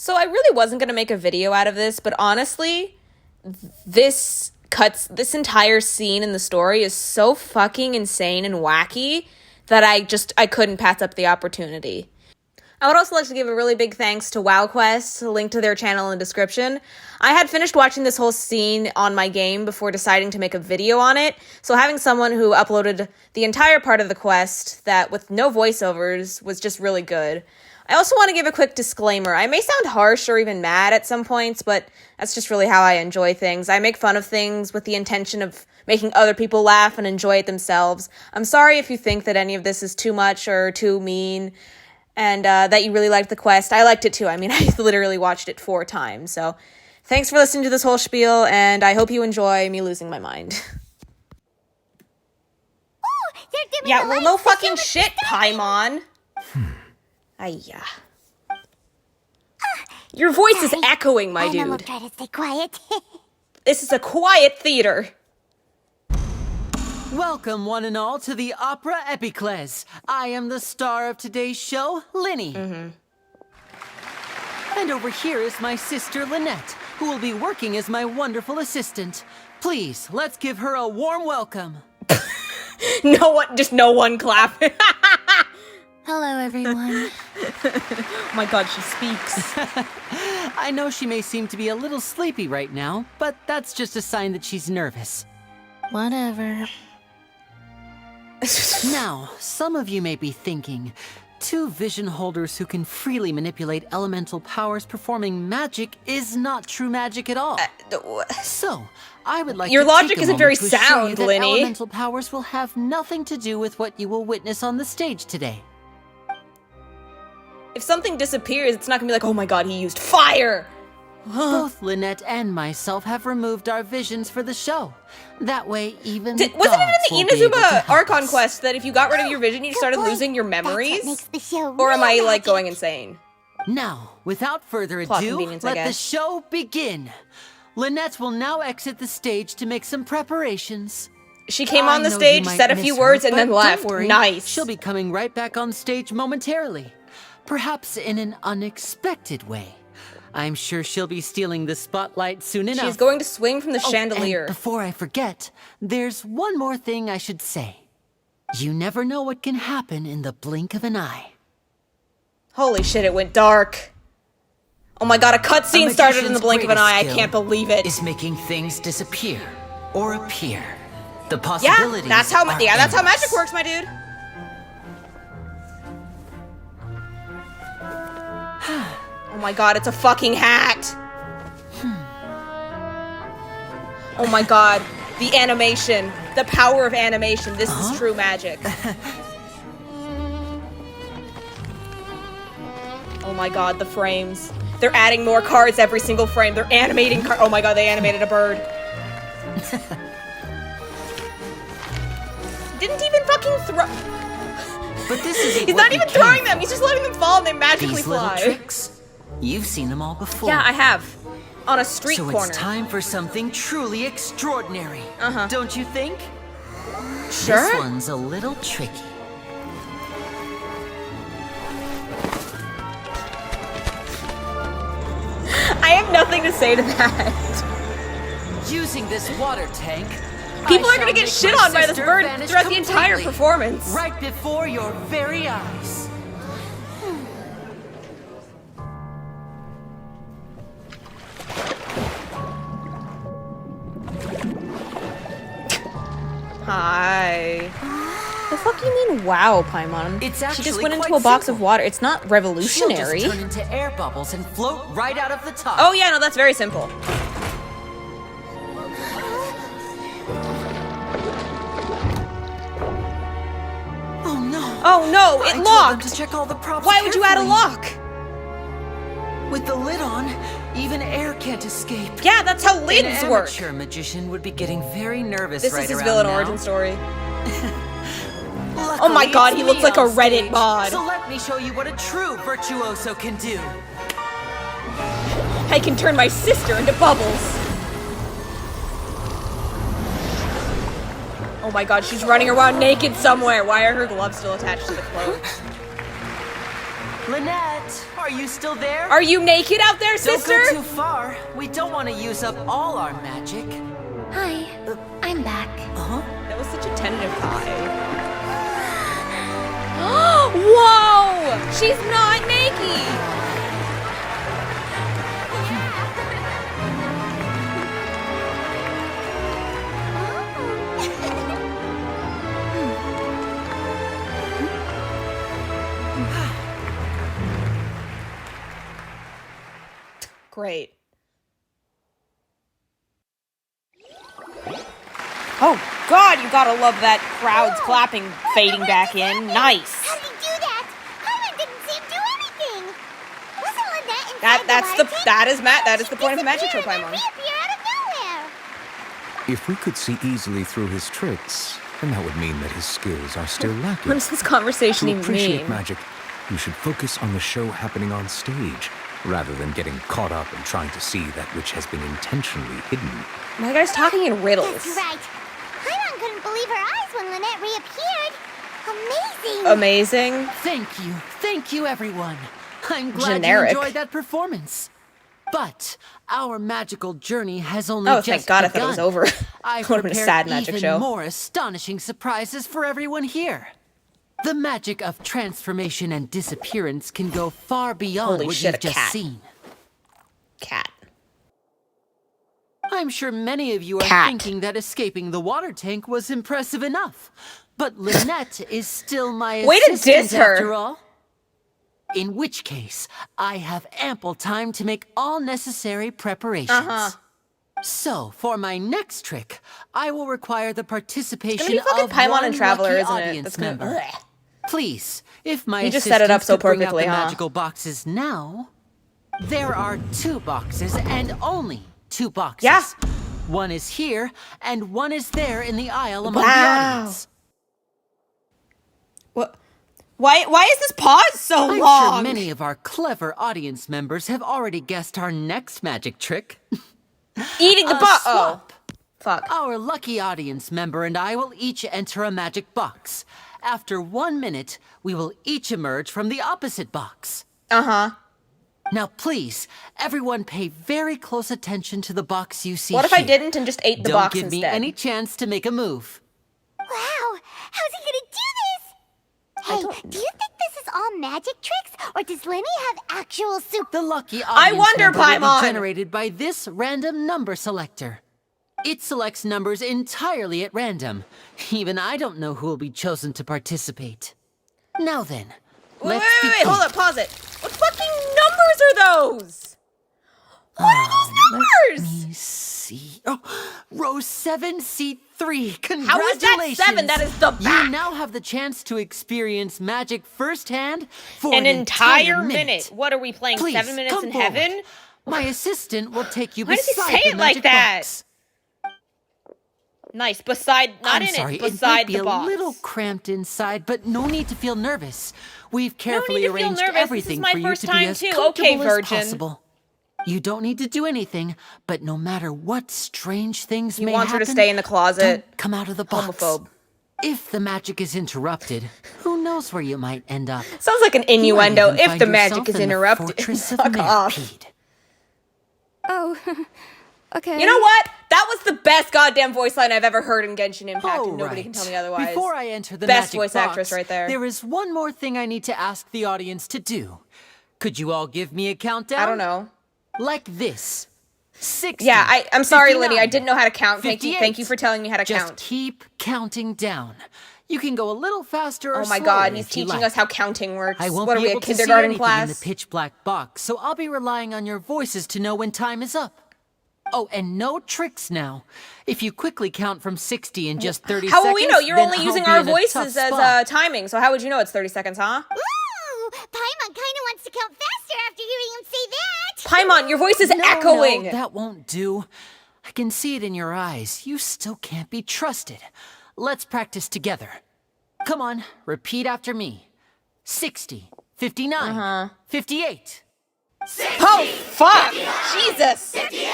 So I really wasn't going to make a video out of this, but honestly, this entire scene in the story is so fucking insane and wacky that I couldn't pass up the opportunity. I would also like to give a really big thanks to WoWQuest, link to their channel in the description. I had finished watching this whole scene on my game before deciding to make a video on it, so having someone who uploaded the entire part of the quest that with no voiceovers was just really good. I also want to give a quick disclaimer. I may sound harsh or even mad at some points, but that's just really how I enjoy things. I make fun of things with the intention of making other people laugh and enjoy it themselves. I'm sorry if you think that any of this is too much or too mean, and that you really liked the quest. I liked it too. I mean, I literally watched it 4 times. So thanks for listening to this whole spiel, and I hope you enjoy me losing my mind. Yeah, well, no fucking shit, Paimon. Ayya. Your voice is echoing, my dude. I will try to stay quiet. This is a quiet theater. Welcome, one and all, to the Opera Epiclese. I am the star of today's show, Linny. And over here is my sister, Lynette, who will be working as my wonderful assistant. Please, let's give her a warm welcome. No one clapping. Hello, everyone. Oh my god, she speaks. I know she may seem to be a little sleepy right now, but that's just a sign that she's nervous. Whatever. Now, some of you may be thinking, 2 vision holders who can freely manipulate elemental powers performing magic is not true magic at all. So, I would like Your to logic take a isn't moment very to assure sound, you that Linny. elemental powers will have nothing to do with what you will witness on the stage today. If something disappears, it's not gonna be like, oh my god, he used fire! Both Lynette and myself have removed our visions for the show. That way, even Wasn't the gods it in will the be able to Inazuma help Archon us. quest that if you got rid of your vision, you started losing your That's memories? what makes the show Or am I, real like, magic. going insane? Now, without further Plot ado, convenience, I let the guess. show begin. Lynette will now exit the stage to make some preparations. She came on I the know you stage, might said a miss few her, words, and but then don't left. worry, Nice. She'll be coming right back on stage momentarily. Perhaps in an unexpected way. I'm sure she'll be stealing the spotlight soon enough. She's going to swing from the Oh, chandelier. and before I forget, there's one more thing I should say. You never know what can happen in the blink of an eye. Holy shit, it went dark. Oh my god, a cutscene started in the blink of an eye. I can't believe it. Is making things disappear or appear. The Yeah, possibilities that's how are magic endless. works, my dude. Oh my god, it's a fucking hat. Oh my god, the animation, the power of animation. This is true magic. Oh my god, the frames. They're adding more cards every single frame. They're animating oh my god, they animated a bird. Didn't even fucking throw. But this isn't He's what not you even came throwing for. them. He's just letting them fall and they magically These little fly. tricks, you've seen them all before. Yeah, I have. On a street so corner. it's time for something truly extraordinary. Don't you think? Sure. This one's a little tricky. I have nothing to say to that. Using this water tank, People I are gonna shall get make shit my on by this sister bird vanish throughout the entire completely, performance. right before your very eyes. Hi. The fuck you mean, wow, Paimon? It's She just actually went into quite a box of simple. water. It's not She'll revolutionary. just turn into air bubbles and float right out of the top. Oh yeah, no, that's very simple. Oh no! Oh no, I it told them locked! to check all the props Why would you add a carefully. lock? With the lid on, even air can't escape. Yeah, that's how An lids work. amateur magician would be getting very nervous This right is his around villain now. origin story. Luckily, Oh my god, it's he looks me like a on Reddit stage, mod. So let me show you what a true virtuoso can do. I can turn my sister into bubbles. Oh my god, she's running around naked somewhere. Why are her gloves still attached to the clothes? Lynette, are you still there? Are you naked out there, Don't sister? go too far. We don't want to use up all our magic. Hi, I'm back. That was such a tentative hi. Whoa! She's not naked! Great. Oh God, you gotta love that crowd's clapping fading back in. Nice. How did he do that? Paimon didn't see him do anything. Wasn't Lynette inside That is the point of the magic show, Paimon. Reappear out of nowhere. If we could see easily through his tricks, then that would mean that his skills are still lacking. What does this conversation To even appreciate mean? magic, you should focus on the show happening on stage, rather than getting caught up in trying to see that which has been intentionally hidden. My guy's talking in riddles. That's right. Paimon couldn't believe her eyes when Lynette reappeared. Amazing. Amazing. Thank you, everyone. I'm glad Generic. you enjoyed that performance. But our magical journey has only Oh, just thank God, I begun. thought it was over. I've Would've been a prepared sad magic even show. more astonishing surprises for everyone here. The magic of transformation and disappearance can go far beyond Holy what shit, you've a just cat. seen. Cat. I'm sure many of you are Cat. thinking that escaping the water tank was impressive enough. But Lynette is still my Way to assistant diss her. after all. In which case, I have ample time to make all necessary preparations. So, for my next trick, I will require the It's participation gonna be fucking of Paimon one and Traveler, lucky isn't it? audience That's gonna. member. Ugh. Please, if my You just set it up assistants so could bring out perfectly, the huh? magical boxes now. There are 2 boxes and only 2 boxes. Yeah. One is here and one is there in the aisle among the Wow. audience. What? Why is this pause so I'm long? sure many of our clever audience members have already guessed our next magic trick. Eating the A box. Oh, swap. fuck. Our lucky audience member and I will each enter a magic box. After 1 minute, we will each emerge from the opposite box. Uh-huh. Now please, everyone pay very close attention to the box you see What if I here. didn't and just ate the Don't box give instead? me any chance to make a move. Wow, how's he gonna do this? Hey, do you think this is all magic tricks, or does Lenny have actual super? The lucky audience wonder, member will Paimon! be generated by this random number selector. It selects numbers entirely at random. Even I don't know who will be chosen to participate. Now then, Wait, let's wait, begin. hold up, pause it. What fucking numbers are those? What are those Let numbers? me see. Oh, row 7, seat 3. How is Congratulations! that 7? That is the back. You now have the chance to experience magic firsthand for An entire minute. minute. What are we playing? Please, 7 minutes come in forward. heaven? My assistant will take you Why does he beside say the it like magic that? box. Nice. Beside, not I'm in sorry, it. it might Beside be the a box. little cramped inside, but no need to feel nervous. We've carefully need to feel arranged nervous. This is everything my for you first to be time as too. comfortable Okay, as virgin. possible. You don't need to do anything, but no matter what strange things He may wants her happen, to stay in the closet. don't come out of the box. Homophobe. If the magic is interrupted, who knows where you might end up? Sounds like an You might innuendo. even If find the yourself magic is in the interrupted, Fortress of fuck off. Millipede. Oh, okay. You know what? That was the best goddamn voice line I've ever heard in Genshin Impact, and nobody right. can tell me otherwise. Before I enter the Best magic voice box, actress right there. There is one more thing I need to ask the audience to do. Could you all give me a countdown? I don't know. Like this. 60. Yeah, I'm sorry, 59, Liddy. I didn't know how to count. Thank you 58. for telling me how to Just count. keep counting down. You can go a little faster or Oh my slower god, he's if you teaching like. us how counting works. I won't What are be we, a able to see kindergarten anything class? in the pitch black box, so I'll be relying on your voices to know when time is up. Oh, and no tricks now. If you quickly count from 60 in just 30 How seconds, will we know? You're then only I'll using be our in a tough voices as spot. timing, so how would you know it's 30 seconds, huh? Ooh, Paimon kind of wants to count faster after hearing him say that. Paimon, your voice is No, echoing. No, that won't do. I can see it in your eyes. You still can't be trusted. Let's practice together. Come on, repeat after me. 60, 59, 58. Oh, fuck! Jesus! 58.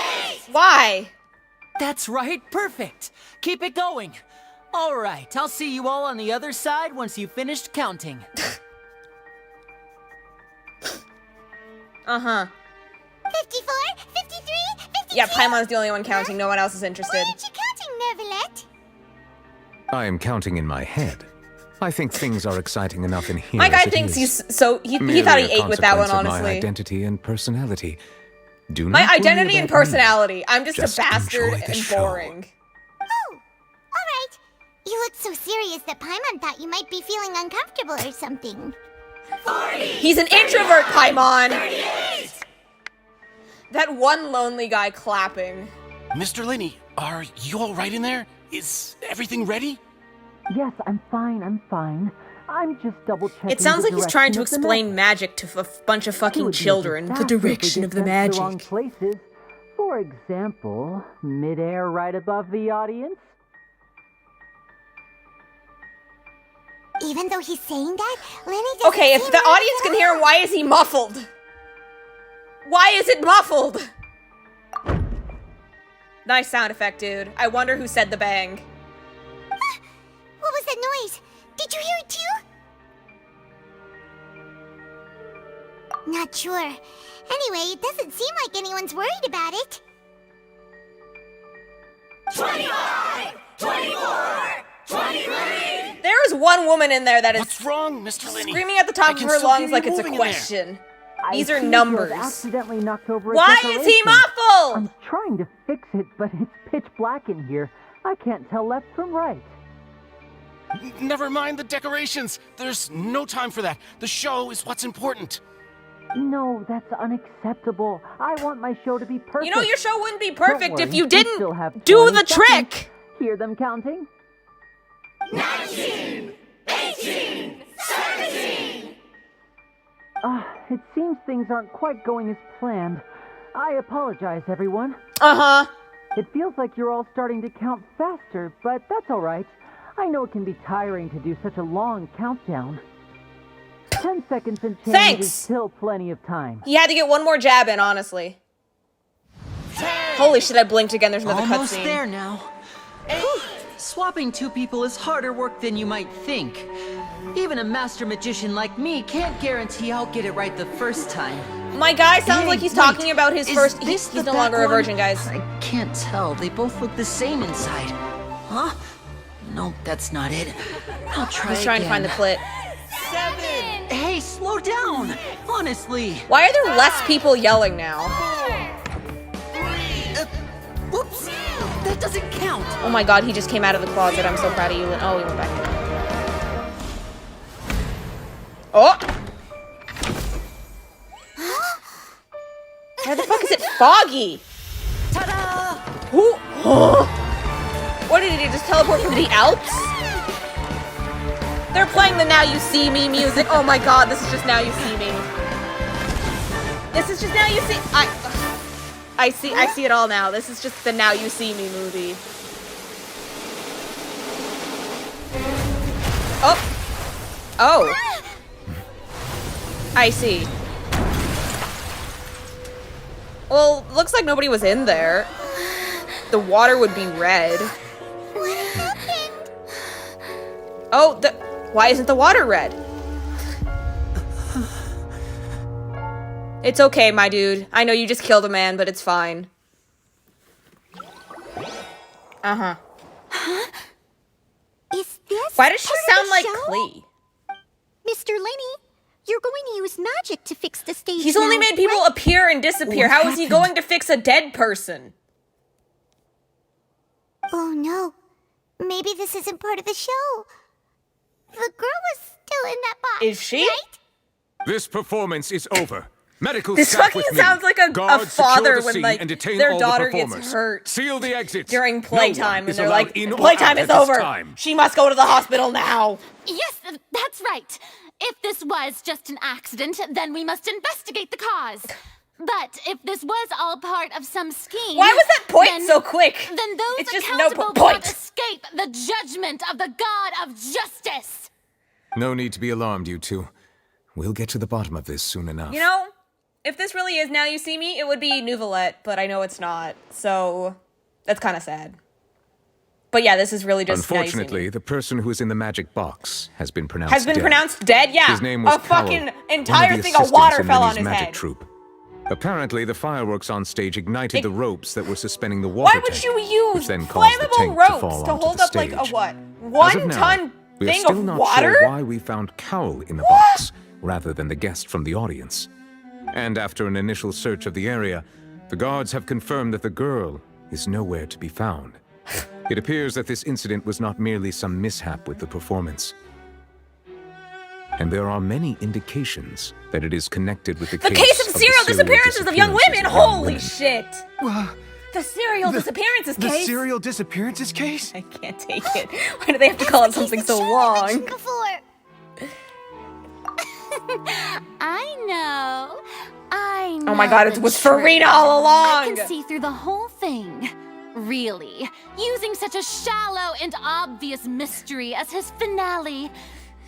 Why? That's right, perfect. Keep it going. All right, I'll see you all on the other side once you've finished counting. Uh-huh. 54, 53, 52. Yeah, Paimon's the only one counting. No one else is interested. Why aren't you counting, Nervalet? I am counting in my head. I think things are exciting enough in here. My guy as it thinks is. he's so he Merely thought he a ate with that one, consequence of honestly. My identity and personality. Do My not worry identity and about me. personality. I'm just Just a bastard enjoy the and show. boring. Oh, alright. You look so serious that Paimon thought you might be feeling uncomfortable or something. 40! He's an introvert, Paimon! 38! That one lonely guy clapping. Mr. Linney, are you all right in there? Is everything ready? Yes, I'm fine, I'm just double checking. It sounds the like he's trying to direction of the explain map. magic to a bunch of It fucking would be a children. The disaster if we direction get of the sent to wrong magic. places. For example, midair right above the audience. Even though he's saying that, Lenny doesn't Okay, if seem the nervous audience at can hear him, all. why is he muffled? Why is it muffled? Nice sound effect, dude. I wonder who said the bang. What was that noise? Did you hear it too? Not sure. Anyway, it doesn't seem like anyone's worried about it. 25! 24! 23! There is one woman in there that is What's wrong, Mr. Linney? screaming at the top I of can her still hear lungs you like it's a moving in there. question. I These are seem to have numbers. accidentally knocked over a Why is he decoration. muffled? I'm trying to fix it, but it's pitch black in here. I can't tell left from right. Never mind the decorations. There's no time for that. The show is what's important. No, that's unacceptable. I want my show to be perfect. You know, your show wouldn't be Don't perfect if worry, you we didn't still have do 20 the seconds. trick. Hear them counting? 19! 18! 17! It seems things aren't quite going as planned. I apologize, everyone. Uh-huh. It feels like you're all starting to count faster, but that's all right. I know it can be tiring to do such a long countdown. 10 seconds and change Thanks. is still plenty of time. He had to get one more jab in, honestly. Holy shit, I blinked again. There's another Almost cutscene. there now. Whew. Swapping two people is harder work than you might think. Even a master magician like me can't guarantee I'll get it right the first time. My guy sounds Hey, like he's wait, talking about his is first... this He's the no longer back a one? virgin, guys. I can't tell. They both look the same inside. Huh? Nope, that's not it. I'll try He's trying to find the clit. Hey, slow down! Honestly. Why are there less people yelling now? Whoops! That doesn't count! Oh my god, he just came out of the closet. I'm so proud of you. Oh, he went back in. Oh! Where the fuck is it foggy? Ta-da! Who? What did he just teleport from the Alps? They're playing the Now You See Me music. Oh my god, this is just Now You See Me. This is just Now You See... I see it all now. This is just the Now You See Me movie. Oh. Oh. I see. Well, looks like nobody was in there. The water would be red. What happened? Oh, why isn't the water red? It's okay, my dude. I know you just killed a man, but it's fine. Uh-huh. Is this Why does she part of sound the like show? Klee? Mr. Lenny, you're going to use magic to fix the stage He's only now, made people right? appear and disappear. How is he going to fix a dead person? Oh no. Maybe this isn't part of the show. The girl was still in that box. Is she? Right? This performance is over. Medical This staff fucking with me. sounds like a Guards, father secure the when, scene like, and detain their all daughter the gets performers. hurt Seal the exits. During No playtime, one and is they're allowed like, in or playtime out is at this over. time. She must go to the hospital now. Yes, that's right. If this was just an accident, then we must investigate the cause. But if this was all part of some scheme... Why was that point then- so quick? Then those It's just no accountable point. cannot escape the judgment of the God of Justice. No need to be alarmed, you two. We'll get to the bottom of this soon enough. You know, if this really is Now You See Me, it would be Nouvelette, but I know it's not. So, that's kind of sad. But yeah, this is really just Now You See Me. Unfortunately, the person who is in the magic box has been pronounced Has been dead. pronounced dead? Yeah. His name was a fucking Powell, one entire the thing of assistants water in fell on Lily's his magic head. troupe. Apparently, the fireworks on stage ignited the ropes that were suspending the water Why would tank, you which use then caused the flammable tank to ropes fall to onto hold the up like a stage. what? As of now, 1-ton we are thing still of not water? sure why we found Cowl in the box, rather than the guest from the audience. And after an initial search of the area, the guards have confirmed that the girl is nowhere to be found. It appears that this incident was not merely some mishap with the performance. And there are many indications that it is connected with the case of the serial disappearances of young women! Holy shit! Uh, The serial disappearances the case? serial disappearances case? I can't take it. Why do they have to call it something so long? Before. I know. Oh my god, it was Farina all I along! can see through the whole thing. Really. Using such a shallow and obvious mystery as his finale.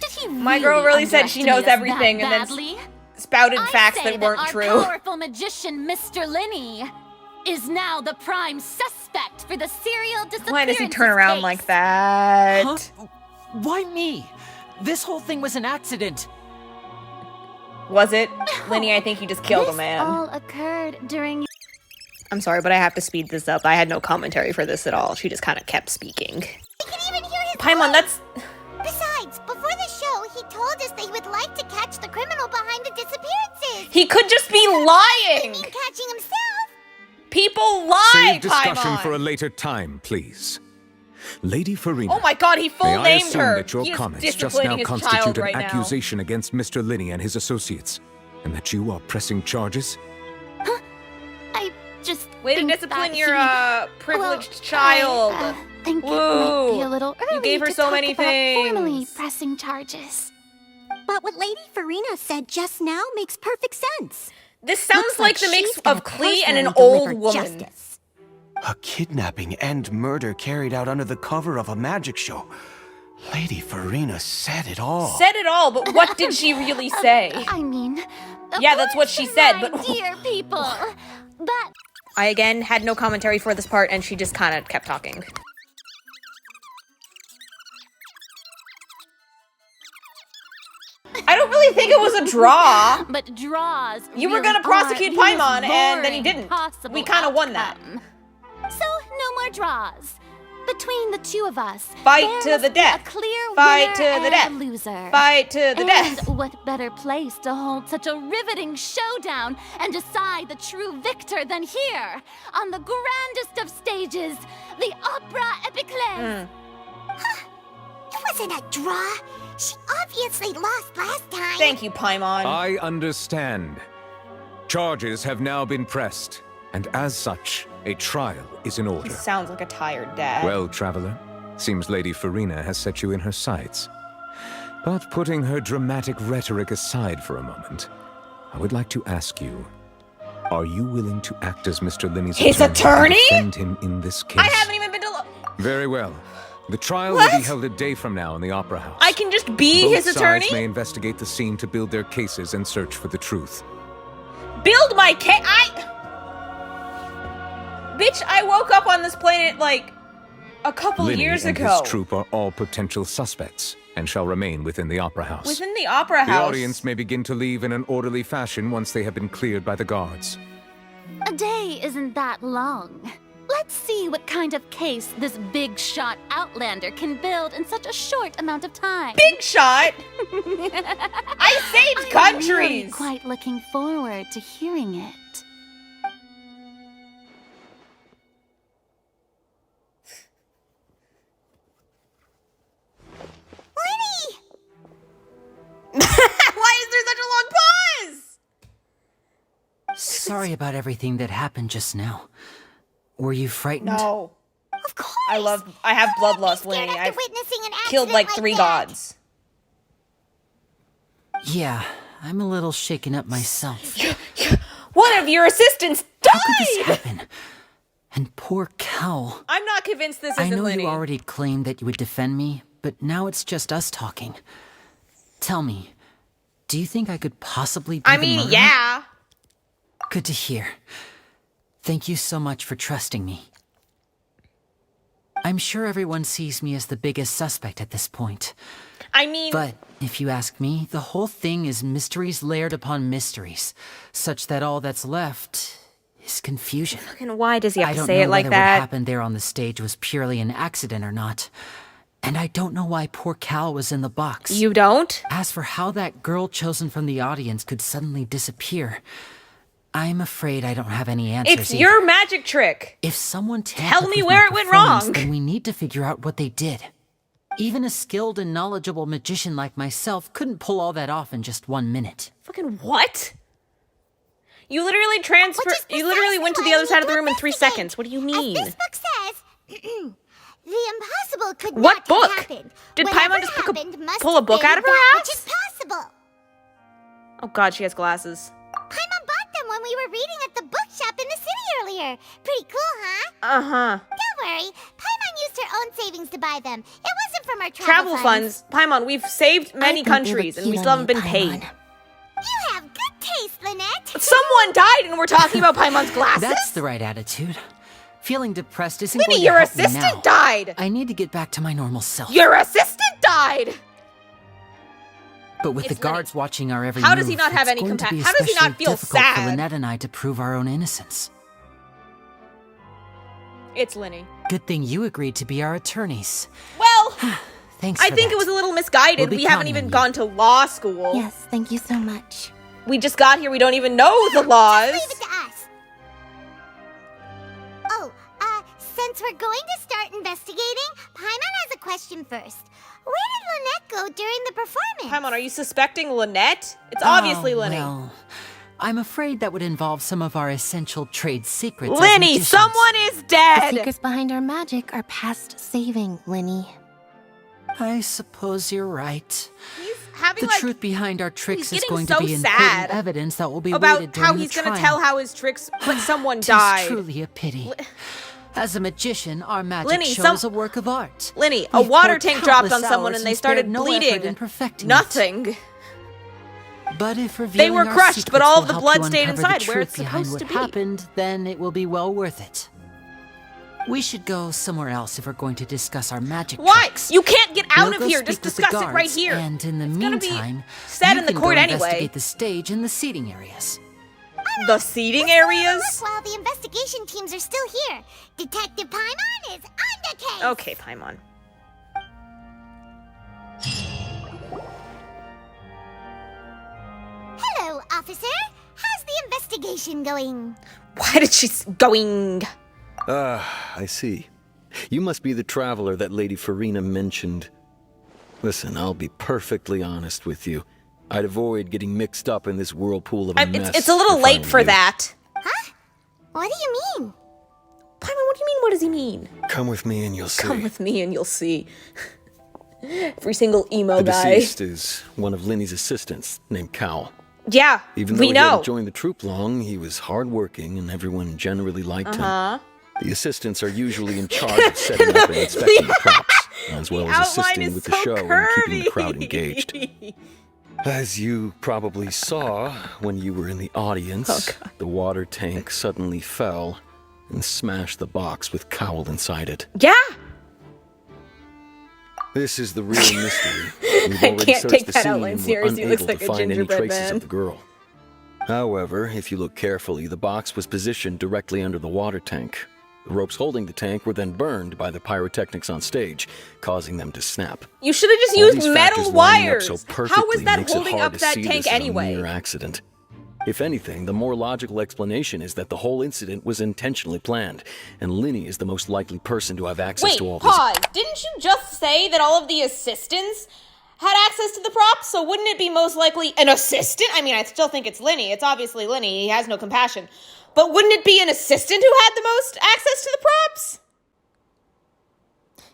Did he really My girl really said she knows underestimate us everything that and then badly? spouted I facts say that weren't our true. powerful magician, Mr. Linney, is now the prime suspect for the serial disappearance. Why does he turn around like that? Huh? Why me? This whole thing was an accident. Was it? Lenny, I think you just killed a man. All occurred during. I'm sorry, but I have to speed this up. I had no commentary for this at all. She just kind of kept speaking. We can even hear his Paimon, voice. that's... Besides, before the show, he told us that he would like to catch the criminal behind the disappearances. He could just be lying! Mean catching himself. People lie, Save discussion Paimon! for a later time, please. Lady Farina. Oh my god, he May full I named assume her! that your He is comments just disciplining now his constitute child an right now. accusation against Mr. Linney and his associates, and that you are pressing charges? I just. Way to think discipline that your, he- privileged Well, child. I think it Woo. might be a little early You gave her to so talk many about formally things. pressing charges. But what Lady Farina said just now makes perfect sense. This sounds Looks like the she's mix gonna of Klee and an personally old deliver woman. justice. A kidnapping and murder carried out under the cover of a magic show. Lady Farina said it all. Said it all, but what did she really say? I mean, of Yeah, that's what course, she said, my but- dear people, but I again had no commentary for this part, and she just kind of kept talking. I don't really think it was a draw. but draws. You were really gonna prosecute are the most Paimon, and then you boring didn't. possible We kinda won that. outcome. So no more draws. Between the two of us, Fight there to must the be death. A clear Fight winner to the and death. a loser. Fight to the And death. what better place to hold such a riveting showdown and decide the true victor than here, on the grandest of stages, the Opera Epiclese. It wasn't a draw. She obviously lost last time. Thank you, Paimon. I understand. Charges have now been pressed, and as such, a trial is in He order. sounds like a tired dad. Well, traveler, seems Lady Farina has set you in her sights. But putting her dramatic rhetoric aside for a moment, I would like to ask you, are you willing to act as Mr. Linney's His and attorney? defend him in this case? I haven't even been to... Very well. The trial What? will be held a day from now in the Opera House. I can just be Both his attorney? sides may investigate the scene to build their cases and search for the truth. Build my case. Bitch, I woke up on this planet like a couple Linney years and ago. his troop are all potential suspects and shall remain within the Opera House. Within the Opera The House. audience may begin to leave in an orderly fashion once they have been cleared by the guards. A day isn't that long. Let's see what kind of case this big shot Outlander can build in such a short amount of time. Big shot. I saved I'm really countries. quite looking forward to hearing it. Lenny! Why is there such a long pause? Sorry about everything that happened just now. Were you frightened? No. Of course. I have Who would be bloodlust, scared Lenny. after I've witnessing an killed accident like 3 that? gods. Yeah, I'm a little shaken up myself. One of your assistants How could this died! happen? And poor Cal. I'm not convinced this I isn't know Lenny. you already claimed that you would defend me, but now it's just us talking. Tell me, do you think I could possibly be I the mean, murderer? yeah. Good to hear. Thank you so much for trusting me. I'm sure everyone sees me as the biggest suspect at this point. I mean... But if you ask me, the whole thing is mysteries layered upon mysteries, such that all that's left is confusion. Fucking why does he have to say I it don't know like whether that? what happened there on the stage was purely an accident or not. And I don't know why poor Cal was in the box. You don't? As for how that girl chosen from the audience could suddenly disappear, I'm afraid I don't have any answers. It's your magic trick. If someone Tell tampered me with where my it went performance, wrong. then we need to figure out what they did. Even a skilled and knowledgeable magician like myself couldn't pull all that off in just 1 minute. Fucking what? You literally you literally went to the other side of the room in 3 seconds. What do you mean? As this book says, the impossible could What not book? have happened. Did Whatever Paimon just happened must pull a have book been out of her that ass? which is possible. Oh god, she has glasses. Paimon bought them when we were reading at the bookshop in the city earlier. Pretty cool, huh? Uh-huh. Don't worry, Paimon used her own savings to buy them. It wasn't from our Travel funds. Paimon, we've saved many countries and we still haven't been paid. You have good taste, Lynette. Someone died and we're talking about Paimon's glasses? That's the right attitude. Feeling depressed isn't Linny, going to your help me now. assistant died! I need to get back to my normal self. Your assistant died! But with It's the guards watching our every How move, does he not have it's any going to be How does he not especially feel difficult for sad? Lynette and I to prove our own innocence. It's Linny. Good thing you agreed to be our attorneys. Well, Thanks I for think that. it was a little misguided. We'll be We haven't counting even on you. gone to law school. Yes, thank you so much. We just got here. We don't even know the laws. Leave it to us. Oh, since we're going to start investigating, Paimon has a question first. Where did Lynette go during the performance? Paimon, are you suspecting Lynette? It's obviously Oh, Linny. Well, I'm afraid that would involve some of our essential trade secrets. as Linny, magicians. someone is The dead! secrets behind our magic are past saving, Linny. I suppose you're right. He's having The like truth behind our tricks is getting going so to be sad important evidence that will be about weighted how during he's the gonna trial. tell how his tricks, but someone 'Tis died. truly a pity. As a magician, our magic Linny, show some- is a work of art. Linny, a We've water poured tank dropped on countless someone hours and they spared started no effort bleeding. in perfecting it. Nothing. But if They revealing were our crushed, but secrets all will of the help blood you stayed uncover inside the where truth it's behind supposed what to be. happened, then it will be well worth it. We should go somewhere else if we're going to discuss our magic Why? tricks. You can't get out We'll of go here. speak Just with the discuss it right guards, here. And in the It's gonna be meantime, said you in the can court go anyway. investigate the stage and the seating areas. The seating Let's go to areas? work while the investigation teams are still here. Detective Paimon is on the case. Okay, Paimon. Hello, officer. How's the investigation going? Why did she going? I see. You must be the traveler that Lady Farina mentioned. Listen, I'll be perfectly honest with you. I'd avoid getting mixed up in this whirlpool of a mess. It's a little if I late were for you. that. Huh? What do you mean? Paimon, what do you mean? What does he mean? Come with me and you'll see. Come with me and you'll see. Every single emo The guy. deceased is one of Linny's assistants, named Cal. Yeah, Even though we he know. hadn't joined the troupe long, he was hardworking and everyone generally liked him. The assistants are usually in charge of setting up and inspecting the props, as well as outline assisting is with the so show and keeping the crowd curvy. engaged. As you probably saw when you were in the audience, the water tank suddenly fell and smashed the box with Cowl inside it. Yeah. This is the real mystery. We've already can't searched take the that scene outline and seriously. He were looks unable like to a find any gingerbread traces man. of the girl. However, if you look carefully, the box was positioned directly under the water tank. The ropes holding the tank were then burned by the pyrotechnics on stage, causing them to snap. You should have just All used these factors metal lining up wires. so How perfectly was that makes it holding hard up to that see tank this as anyway? a mere accident. If anything, the more logical explanation is that the whole incident was intentionally planned, and Linny is the most likely person to have access Wait, to all these. pause. Didn't you just say that all of the assistants had access to the props? So wouldn't it be most likely an assistant? I mean, I still think it's Linny. It's obviously Linny. He has no compassion. But wouldn't it be an assistant who had the most access to the props?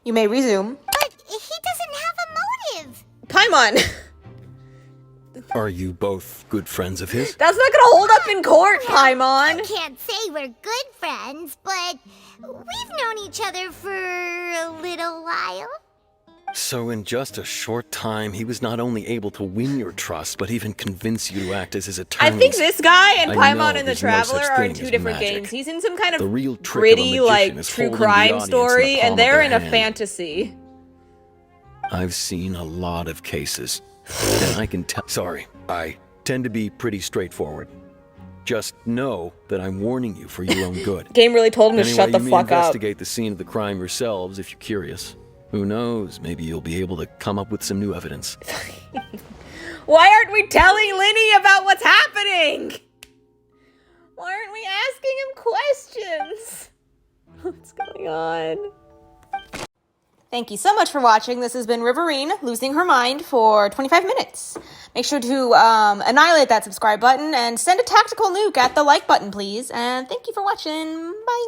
You may resume. But he doesn't have a motive. Paimon. Are you both good friends of his? That's not gonna hold up in court, Paimon. I can't say we're good friends, but we've known each other for a little while. So in just a short time, he was not only able to win your trust, but even convince you to act as his I attorney. think this guy and I Paimon know and the there's no Traveler such are in thing two as different magic. games. He's in some kind The of real trick of a gritty, magician like, is true holding the crime audience in the story, palm and of they're their in a hand. fantasy. I've seen a lot of cases, and I can tell. Sorry, I tend to be pretty straightforward. Just know that I'm warning you for your own good. Game really told him to Anyway, shut the you may fuck up. investigate the scene of the crime yourselves if you're curious. Who knows? Maybe you'll be able to come up with some new evidence. Why aren't we telling Linny about what's happening? Why aren't we asking him questions? What's going on? Thank you so much for watching. This has been Riverine losing her mind for 25 minutes. Make sure to annihilate that subscribe button and send a tactical nuke at the like button, please. And thank you for watching. Bye.